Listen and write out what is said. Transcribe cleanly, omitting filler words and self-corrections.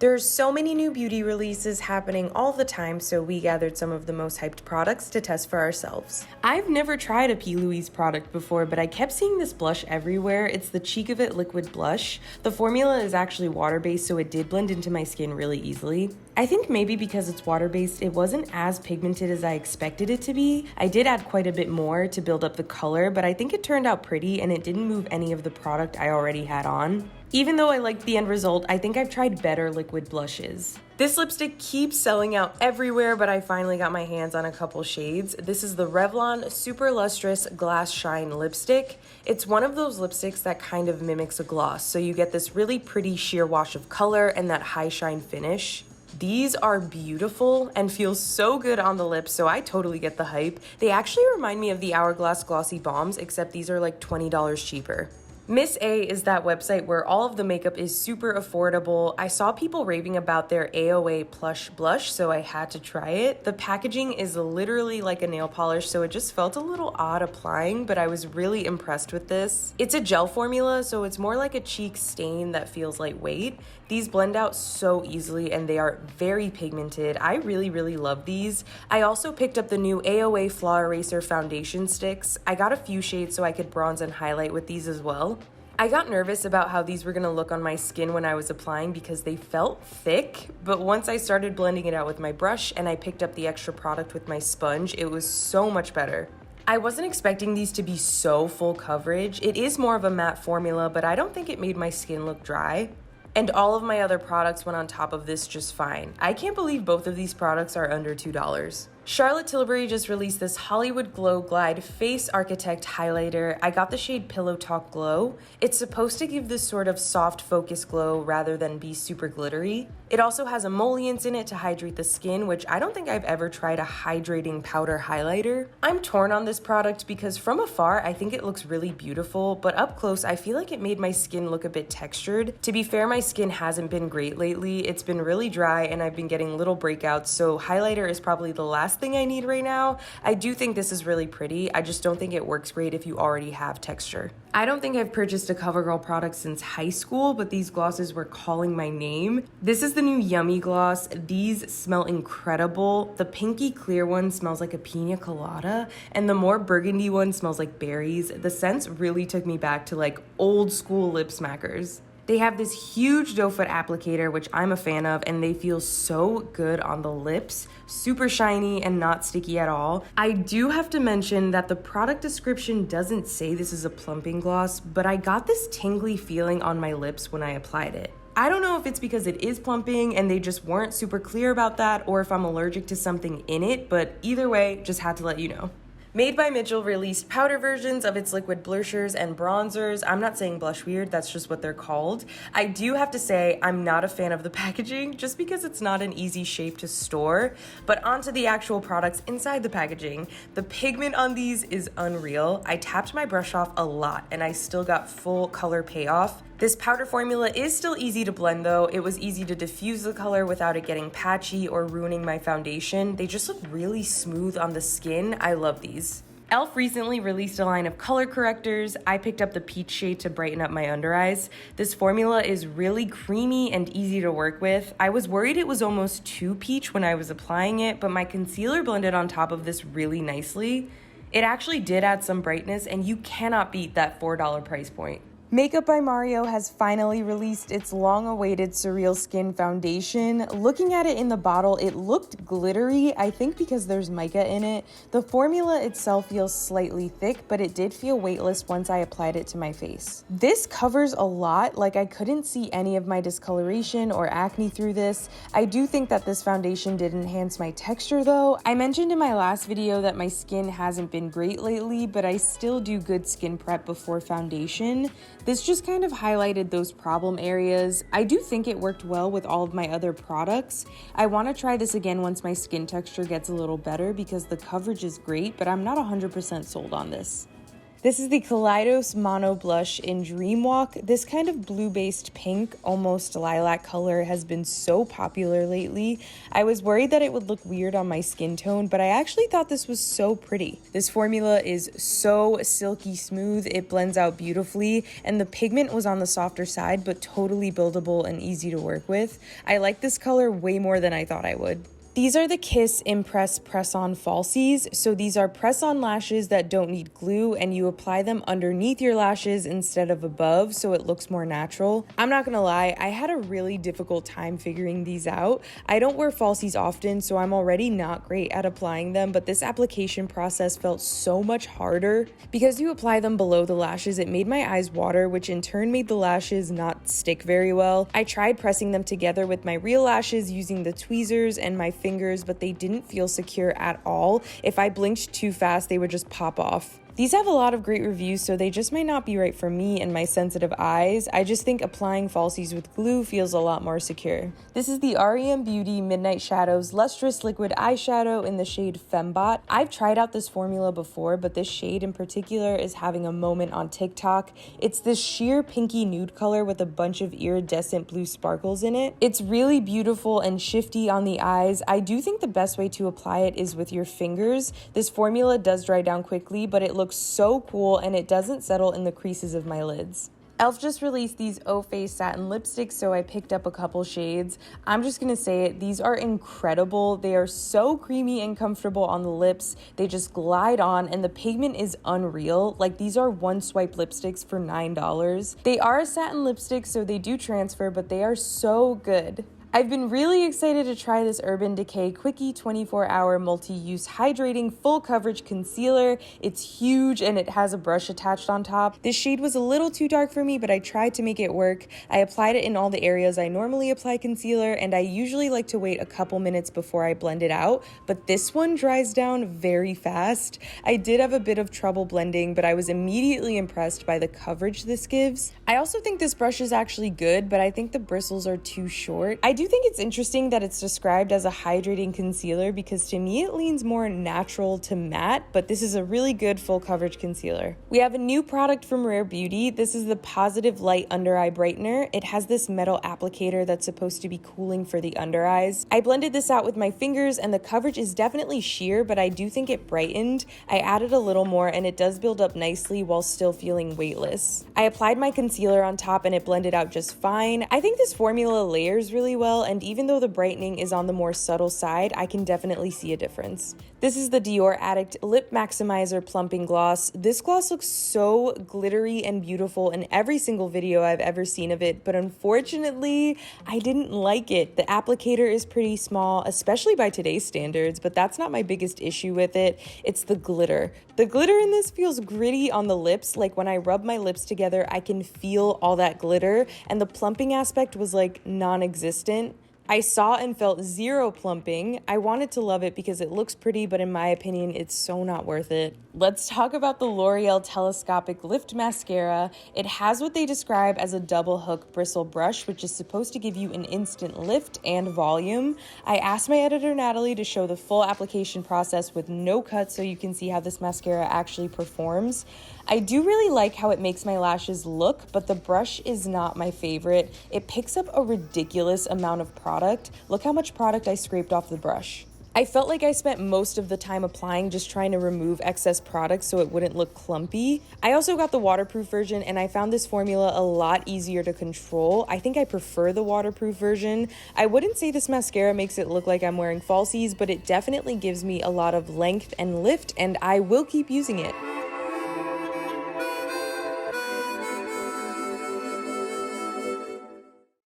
There's so many new beauty releases happening all the time, so we gathered some of the most hyped products to test for ourselves. I've never tried a Plouise product before, but I kept seeing this blush everywhere. It's the Cheek of It Liquid Blush. The formula is actually water-based, so it did blend into my skin really easily. I think maybe because it's water-based, it wasn't as pigmented as I expected it to be. I did add quite a bit more to build up the color, but I think it turned out pretty and it didn't move any of the product I already had on. Even though I liked the end result, I think I've tried better liquid blushes. This lipstick keeps selling out everywhere, but I finally got my hands on a couple shades. This is the Revlon Super Lustrous Glass Shine Lipstick. It's one of those lipsticks that kind of mimics a gloss, so you get this really pretty sheer wash of color and that high shine finish. These are beautiful and feel so good on the lips, so I totally get the hype. They actually remind me of the Hourglass Glossy Bombs, except these are like $20 cheaper. Miss A is that website where all of the makeup is super affordable. I saw people raving about their AOA Plush blush, so I had to try it. The packaging is literally like a nail polish, so it just felt a little odd applying, but I was really impressed with this. It's a gel formula, so it's more like a cheek stain that feels lightweight. These blend out so easily and they are very pigmented. I really love these. I also picked up the new AOA Flaw Eraser Foundation Sticks. I got a few shades so I could bronze and highlight with these as well. I got nervous about how these were gonna look on my skin when I was applying because they felt thick, but once I started blending it out with my brush and I picked up the extra product with my sponge, it was so much better. I wasn't expecting these to be so full coverage. It is more of a matte formula, but I don't think it made my skin look dry. And all of my other products went on top of this just fine. I can't believe both of these products are under $2. Charlotte Tilbury just released this Hollywood Glow Glide Face Architect Highlighter. I got the shade Pillow Talk Glow. It's supposed to give this sort of soft focus glow rather than be super glittery. It also has emollients in it to hydrate the skin, which I don't think I've ever tried a hydrating powder highlighter. I'm torn on this product because from afar, I think it looks really beautiful, but up close, I feel like it made my skin look a bit textured. To be fair, my skin hasn't been great lately. It's been really dry and I've been getting little breakouts, so highlighter is probably the last thing I need right now. I do think this is really pretty. I just don't think it works great if you already have texture. I don't think I've purchased a CoverGirl product since high school, but these glosses were calling my name. This is the new Yummy Gloss. These smell incredible. The pinky clear one smells like a pina colada, and the more burgundy one smells like berries. The scents really took me back to like old school lip smackers. They have this huge doe foot applicator, which I'm a fan of, and they feel so good on the lips. Super shiny and not sticky at all. I do have to mention that the product description doesn't say this is a plumping gloss, but I got this tingly feeling on my lips when I applied it. I don't know if it's because it is plumping and they just weren't super clear about that, or if I'm allergic to something in it, but either way, just had to let you know. Made by Mitchell released powder versions of its liquid blushers and bronzers. I'm not saying blush weird, that's just what they're called. I do have to say I'm not a fan of the packaging just because it's not an easy shape to store, but onto the actual products inside the packaging. The pigment on these is unreal. I tapped my brush off a lot and I still got full color payoff. This powder formula is still easy to blend though. It was easy to diffuse the color without it getting patchy or ruining my foundation. They just look really smooth on the skin. I love these. e.l.f. recently released a line of color correctors. I picked up the peach shade to brighten up my under eyes. This formula is really creamy and easy to work with. I was worried it was almost too peach when I was applying it, but my concealer blended on top of this really nicely. It actually did add some brightness, and you cannot beat that $4 price point. Makeup by Mario has finally released its long-awaited Surreal Skin Foundation. Looking at it in the bottle, it looked glittery, I think because there's mica in it. The formula itself feels slightly thick, but it did feel weightless once I applied it to my face. This covers a lot, like I couldn't see any of my discoloration or acne through this. I do think that this foundation did enhance my texture though. I mentioned in my last video that my skin hasn't been great lately, but I still do good skin prep before foundation. This just kind of highlighted those problem areas. I do think it worked well with all of my other products. I want to try this again once my skin texture gets a little better because the coverage is great, but I'm not 100% sold on this. This is the Kaleidos Mono Blush in Dream Walk. This kind of blue-based pink, almost lilac color has been so popular lately. I was worried that it would look weird on my skin tone, but I actually thought this was so pretty. This formula is so silky smooth, it blends out beautifully, and the pigment was on the softer side, but totally buildable and easy to work with. I like this color way more than I thought I would. These are the Kiss Impress Press-On Falsies. So these are press-on lashes that don't need glue, and you apply them underneath your lashes instead of above, so it looks more natural. I'm not gonna lie, I had a really difficult time figuring these out. I don't wear falsies often, so I'm already not great at applying them, but this application process felt so much harder. Because you apply them below the lashes, it made my eyes water, which in turn made the lashes not stick very well. I tried pressing them together with my real lashes using the tweezers and my fingers, but they didn't feel secure at all. If I blinked too fast, they would just pop off. These have a lot of great reviews, so they just might not be right for me and my sensitive eyes. I just think applying falsies with glue feels a lot more secure. This is the REM Beauty Midnight Shadows Lustrous Liquid Eyeshadow in the shade Fembot. I've tried out this formula before, but this shade in particular is having a moment on TikTok. It's this sheer pinky nude color with a bunch of iridescent blue sparkles in it. It's really beautiful and shifty on the eyes. I do think the best way to apply it is with your fingers. This formula does dry down quickly, but it looks so cool and it doesn't settle in the creases of my lids. e.l.f. just released these O-Face Satin Lipsticks, so I picked up a couple shades. I'm just gonna say it, these are incredible. They are so creamy and comfortable on the lips. They just glide on, and the pigment is unreal. Like, these are one swipe lipsticks for $9. They are a satin lipstick, so they do transfer, but they are so good. I've been really excited to try this Urban Decay Quickie 24-Hour Multi-Use Hydrating Full Coverage Concealer. It's huge and it has a brush attached on top. This shade was a little too dark for me, but I tried to make it work. I applied it in all the areas I normally apply concealer, and I usually like to wait a couple minutes before I blend it out, but this one dries down very fast. I did have a bit of trouble blending, but I was immediately impressed by the coverage this gives. I also think this brush is actually good, but I think the bristles are too short. I do think it's interesting that it's described as a hydrating concealer, because to me it leans more natural to matte, but this is a really good full coverage concealer. We have a new product from Rare Beauty. This is the Positive Light Under Eye Brightener. It has this metal applicator that's supposed to be cooling for the under eyes. I blended this out with my fingers and the coverage is definitely sheer, but I do think it brightened. I added a little more and it does build up nicely while still feeling weightless. I applied my concealer on top and it blended out just fine. I think this formula layers really well, and even though the brightening is on the more subtle side, I can definitely see a difference. This is the Dior Addict Lip Maximizer Plumping Gloss. This gloss looks so glittery and beautiful in every single video I've ever seen of it, but unfortunately, I didn't like it. The applicator is pretty small, especially by today's standards, but that's not my biggest issue with it. It's the glitter. The glitter in this feels gritty on the lips. Like, when I rub my lips together, I can feel all that glitter, and the plumping aspect was like non-existent. I saw and felt zero plumping. I wanted to love it because it looks pretty, but in my opinion, it's so not worth it. Let's talk about the L'Oreal Telescopic Lift Mascara. It has what they describe as a double hook bristle brush, which is supposed to give you an instant lift and volume. I asked my editor, Natalie, to show the full application process with no cuts so you can see how this mascara actually performs. I do really like how it makes my lashes look, but the brush is not my favorite. It picks up a ridiculous amount of product. Look how much product I scraped off the brush. I felt like I spent most of the time applying just trying to remove excess product so it wouldn't look clumpy. I also got the waterproof version, and I found this formula a lot easier to control. I think I prefer the waterproof version. I wouldn't say this mascara makes it look like I'm wearing falsies, but it definitely gives me a lot of length and lift, and I will keep using it.